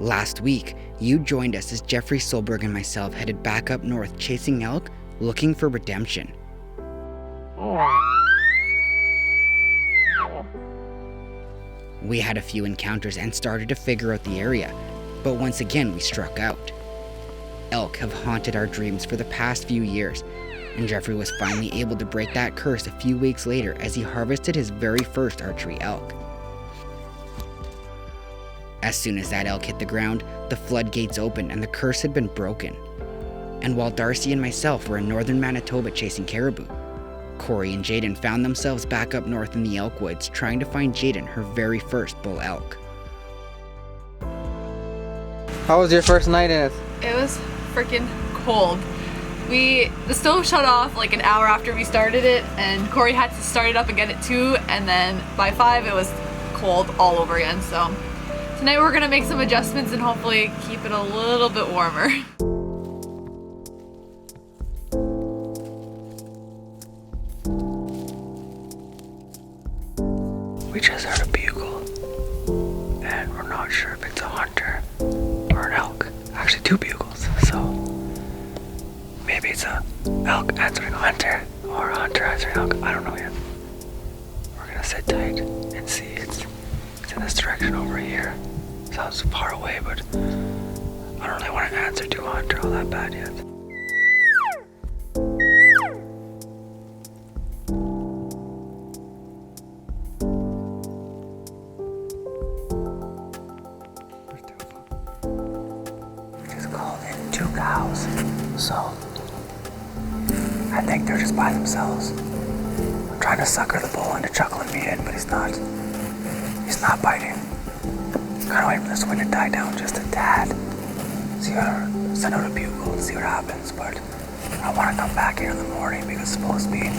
Last week, you joined us as Jeffrey Solberg and myself headed back up north chasing elk, looking for redemption. We had a few encounters and started to figure out the area, but once again we struck out. Elk have haunted our dreams for the past few years, and Jeffrey was finally able to break that curse a few weeks later as he harvested his very first archery elk. As soon as that elk hit the ground, the floodgates opened and the curse had been broken. And while Darcy and myself were in northern Manitoba chasing caribou, Corey and Jaden found themselves back up north in the elk woods trying to find Jaden her very first bull elk. How was your first night in it? It was freaking cold. The stove shut off like an hour after we started it, and Corey had to start it up again at 2, and then by 5 it was cold all over again. So tonight we're gonna make some adjustments and hopefully keep it a little bit warmer. We just heard a bugle, and we're not sure if it's a hunter or an elk. Actually, 2 bugles, so maybe it's a elk answering a hunter or a hunter answering elk. I don't know yet. We're gonna sit tight and see. It's in this direction over here. Sounds far away, but I don't really want to answer to a hunter all that bad yet. Two cows, so I think they're just by themselves. I'm trying to sucker the bull into chuckling me in, but he's not biting. Kind of waiting for this wind to die down just a tad. Send out a bugle and see what happens, but I want to come back here in the morning because it's supposed to be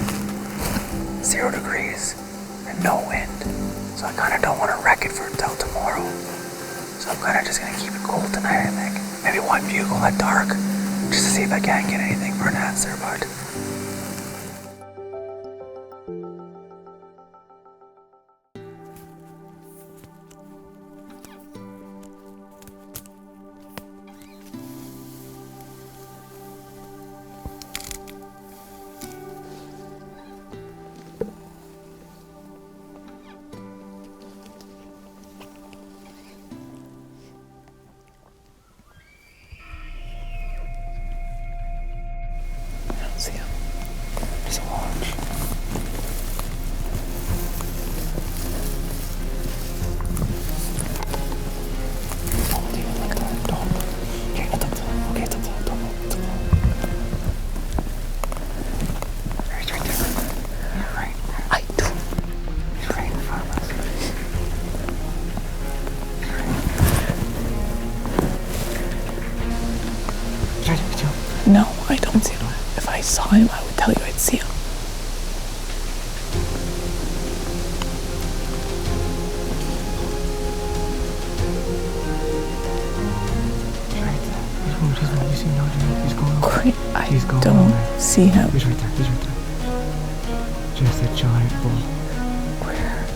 0 degrees and no wind. So I kind of don't want to wreck it for until tomorrow. So I'm kind of just going to keep it cool tonight, I think. Maybe 1 bugle at dark, just to see if I can't get anything for an answer, but... see him. Just watch. Oh, dude, look at that dog. Okay, it's a bull. Don't move. It's a bull. He's right there. You're right. I do. He's right in front of us. He's right there. No, I don't see him. If I saw him, I would tell you I'd see him. Corey, I don't see him. He's right there. Just a giant bull. Where?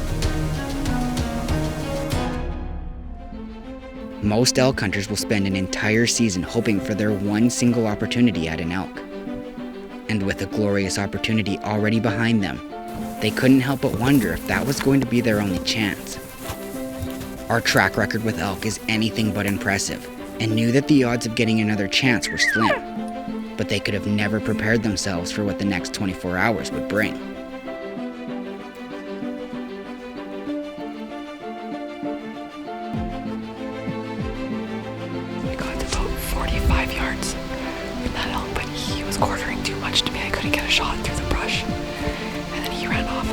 Most elk hunters will spend an entire season hoping for their one single opportunity at an elk. And with a glorious opportunity already behind them, they couldn't help but wonder if that was going to be their only chance. Our track record with elk is anything but impressive, and knew that the odds of getting another chance were slim, but they could have never prepared themselves for what the next 24 hours would bring. We got to about 45 yards with that elk, but he was quartering too much to me. I couldn't get a shot through the brush. And then he ran off.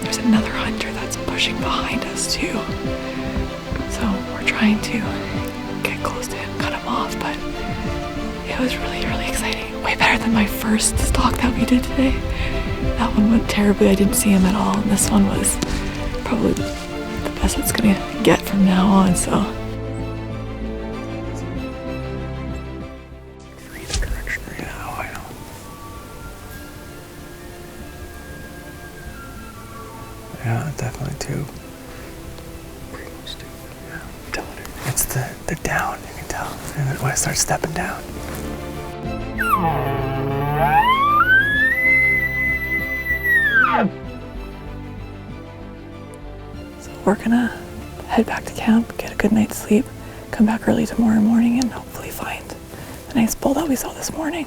There's another hunter that's pushing behind us too. So we're trying to get close to him, cut him off, but it was really, really exciting. Way better than my first stalk that we did today. That one went terribly. I didn't see him at all. And this one was probably the best it's gonna get from now on, so. Yeah, definitely 2. Pretty much 2. Yeah, I'm telling her. It's they're down, you can tell. And when I start stepping down. So we're gonna head back to camp, get a good night's sleep, come back early tomorrow morning and hopefully find the nice bull that we saw this morning.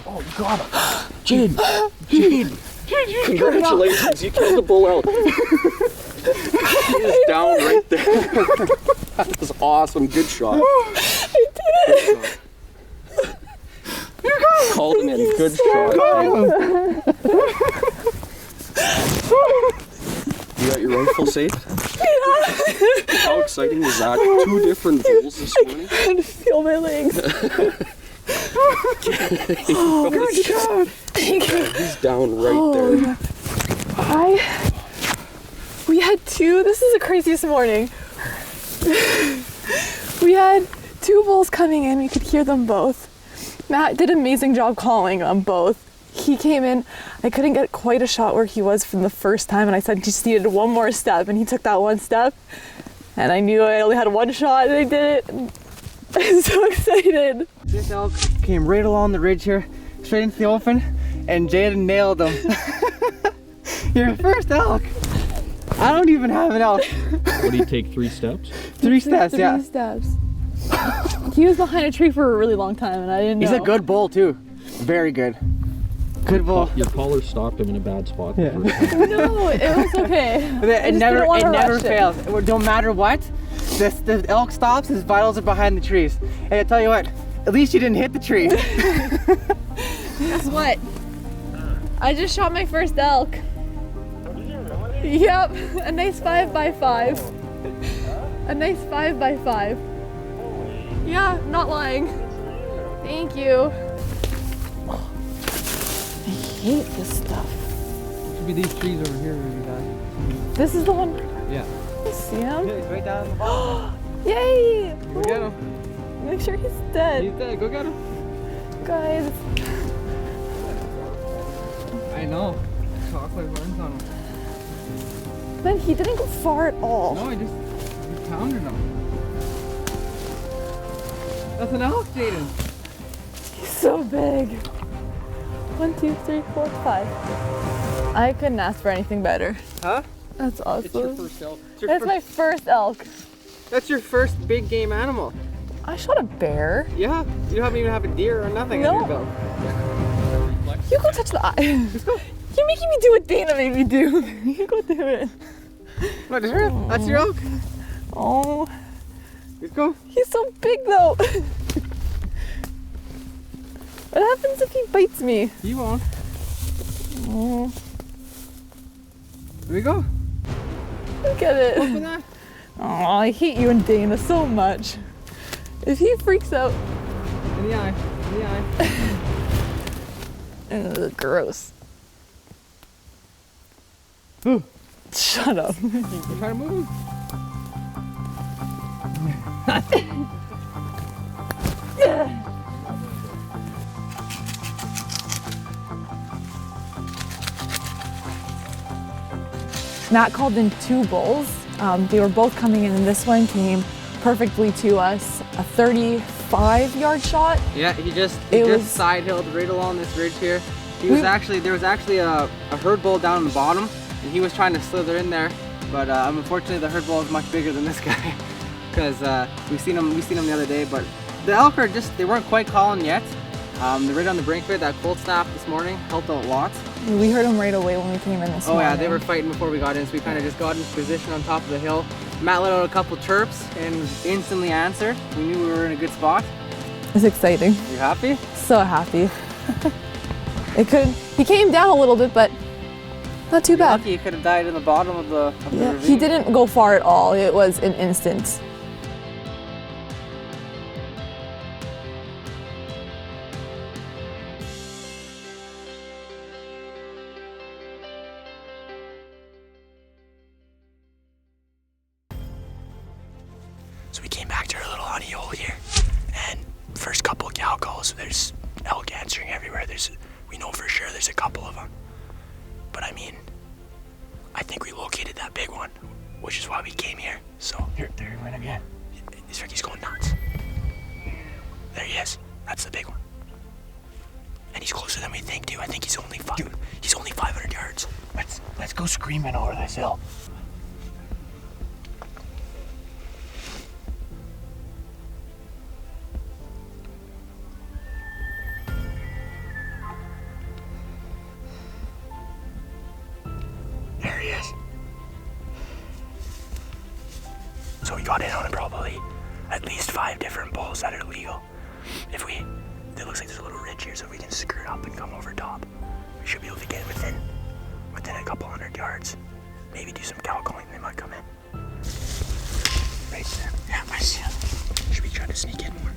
Oh, you got him. Jaden. Congratulations, you killed the bull elk. He is down right there. That was awesome. Good shot. I did it. Called him in. Good shot. You got your rifle safe? Yeah. How exciting was that? 2 different bulls this morning. I had to feel my legs. Oh, good shot. Thank you. He's down right there. We had 2, this is the craziest morning. We had 2 bulls coming in, we could hear them both. Matt did an amazing job calling them both. He came in, I couldn't get quite a shot where he was from the first time, and I said he just needed one more step, and he took that one step, and I knew I only had one shot, and I did it. I'm so excited. This elk came right along the ridge here, straight into the open, and Jaden nailed him. Your first elk. I don't even have an elk. What do you take, 3 steps? 3 steps, yeah. 3 steps. He was behind a tree for a really long time, and I didn't know. He's a good bull too. Very good. Good bull. Your collar stopped him in a bad spot. Yeah. No, it was okay. It never fails. No matter what, the elk stops, his vitals are behind the trees. Hey, I tell you what, at least you didn't hit the tree. Guess what? I just shot my first elk. Yep, a nice 5x5. A nice 5x5. Yeah, not lying. Thank you. hate this stuff. Should be these trees over here, maybe, guys. This is the one. Yeah. You see him? Yeah, he's right down the bottom. Yay! Go get him. Make sure he's dead. He's dead. Go get him. Guys. I know. Chocolate burns on him. Man, he didn't go far at all. No, he pounded him. That's an elk, Jaden. He's so big. 1, 2, 3, 4, 5. I couldn't ask for anything better. Huh? That's awesome. It's your first elk. That's my first elk. That's your first big game animal. I shot a bear. Yeah. You haven't even have a deer or nothing No. on your belt. You go touch the eye. You're making me do what Dana made me do. You go do it. What is her? That's your elk. Oh, Let's go. he's so big though. What happens if he bites me? He won't. Oh, Here we go. look at Open it. that. Oh, I hate you and Dana so much. If he freaks out, In the eye. In the eye. ugh, gross. Ooh. Shut up. You try to move him. Matt called in 2 bulls. They were both coming in, and this one came perfectly to us. A 35-yard shot. Yeah, he just was- side hilled right along this ridge here. He was there was actually a herd bull down on the bottom, and he was trying to slither in there, but unfortunately the herd bull is much bigger than this guy, because we seen him the other day. But the elk are they weren't quite calling yet. They're right on the brink of it. That cold snap this morning helped out lots. We heard them right away when we came in this morning. Oh yeah, they were fighting before we got in, so we kind of just got into position on top of the hill. Matt let out a couple chirps and instantly answered. We knew we were in a good spot. It's exciting. You happy? So happy. He came down a little bit, but not too bad. Lucky he could have died in the bottom of the Yeah, ravine. he didn't go far at all. It was an instant. So we came back to our little honey hole here, and first couple cow calls, there's elk answering everywhere. We know for sure there's a couple of them. But I mean, I think we located that big one, which is why we came here. So here, there he went again. This Ricky's going nuts. There he is. That's the big one. And he's closer than we think, too. I think he's only 500 yards. Let's go screaming over this hill. There he is. So we got in on probably at least 5 different bulls that are legal. It looks like there's a little ridge here, so if we can skirt up and come over top, we should be able to get within a couple 100 yards. Maybe do some cow calling, they might come in. Right there. Yeah, I see him. Should we try to sneak in more?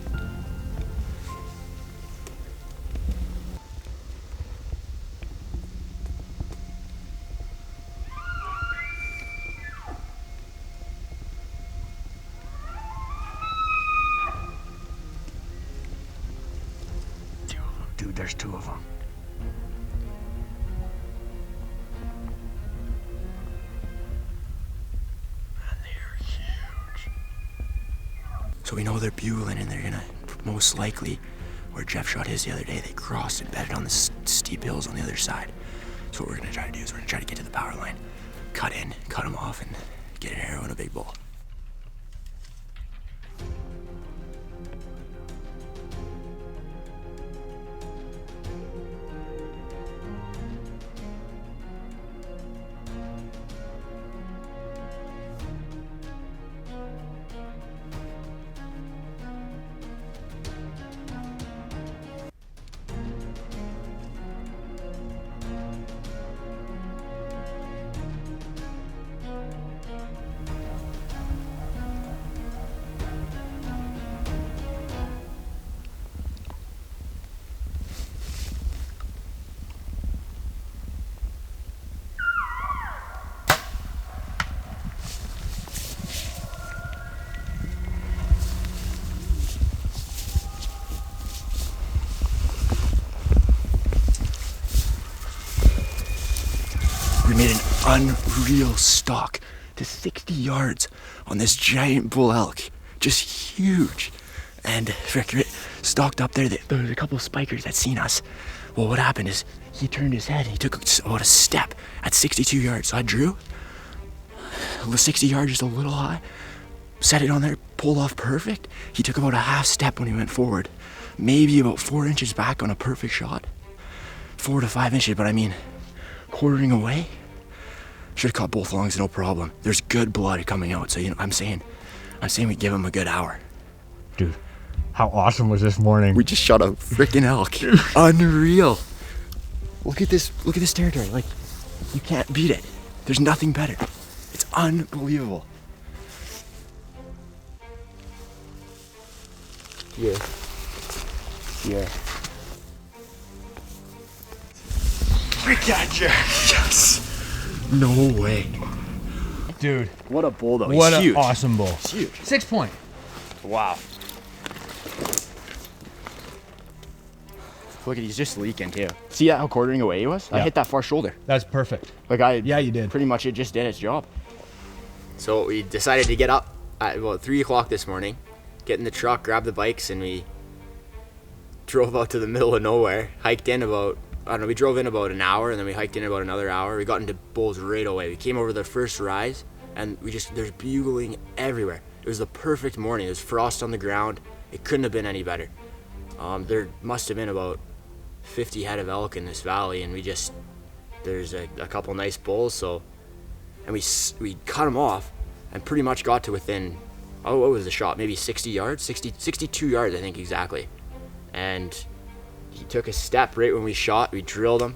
Dude, there's 2 of them. And they're huge. So we know they're bugling, and they're gonna most likely, where Jeff shot his the other day, they crossed and bedded on the steep hills on the other side. So what we're gonna try to do is we're gonna try to get to the power line, cut them off, and get an arrow and a big bull. made an unreal stalk to 60 yards on this giant bull elk. Just huge. And frick, stalked up there. There was a couple of spikers that seen us. Well, what happened is he turned his head. He took about a step at 62 yards. So I drew. The 60 yards just a little high. Set it on there, pulled off perfect. He took about a half step when he went forward. Maybe about 4 inches back on a perfect shot. 4 to 5 inches, but I mean, quartering away. Should have caught both longs, no problem. There's good blood coming out, so I'm saying we give him a good hour. Dude, how awesome was this morning? We just shot a freaking elk. Unreal. Look at this territory. Like, you can't beat it. There's nothing better. It's unbelievable. Yeah. Gotcha. Yes. No way. Dude, What a bull though. what He's an huge. awesome bull. It's huge. 6 point. Wow. Look at, he's just leaking too. See how quartering away he was? I Yeah. hit that far shoulder. That's perfect. Like Yeah, you did. Pretty much it just did its job. So we decided to get up at about 3 o'clock this morning, get in the truck, grab the bikes, and we drove out to the middle of nowhere, hiked in about, I don't know, we drove in about an hour and then we hiked in about another hour. We got into bulls right away. We came over the first rise and there's bugling everywhere. It was the perfect morning. There's frost on the ground. It couldn't have been any better. There must have been about 50 head of elk in this valley, and there's a couple nice bulls, so, and we cut them off and pretty much got to within, what was the shot? Maybe 60 yards? 62 yards, I think exactly. And he took a step right when we shot. We drilled him.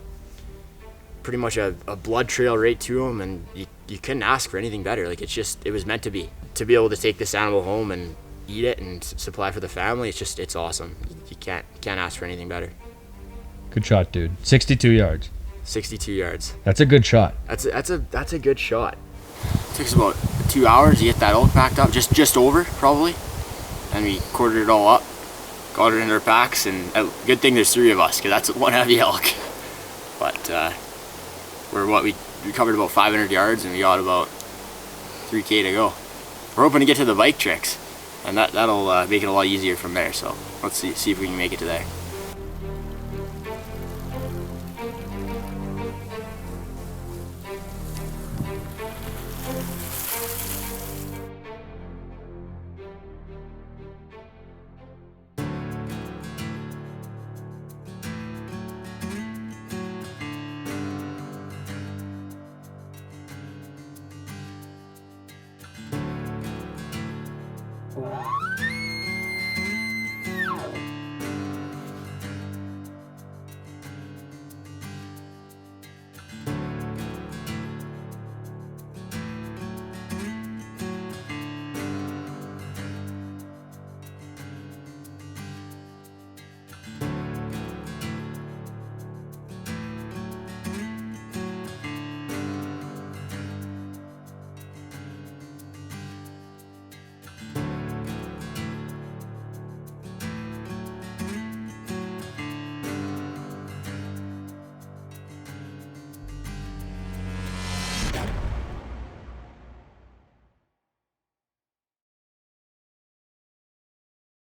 Pretty much a blood trail right to him, and you couldn't ask for anything better. Like, it was meant to be. To be able to take this animal home and eat it and supply for the family, it's awesome. You can't ask for anything better. Good shot, dude. 62 yards. 62 yards. That's a good shot. That's a good shot. It took us about 2 hours to get that elk packed up, just over probably, and we quartered it all up, got it into our packs, and good thing there's 3 of us, because that's one heavy elk. But we covered about 500 yards and we got about 3K to go. We're hoping to get to the bike tricks, and that'll make it a lot easier from there. So let's see if we can make it to there.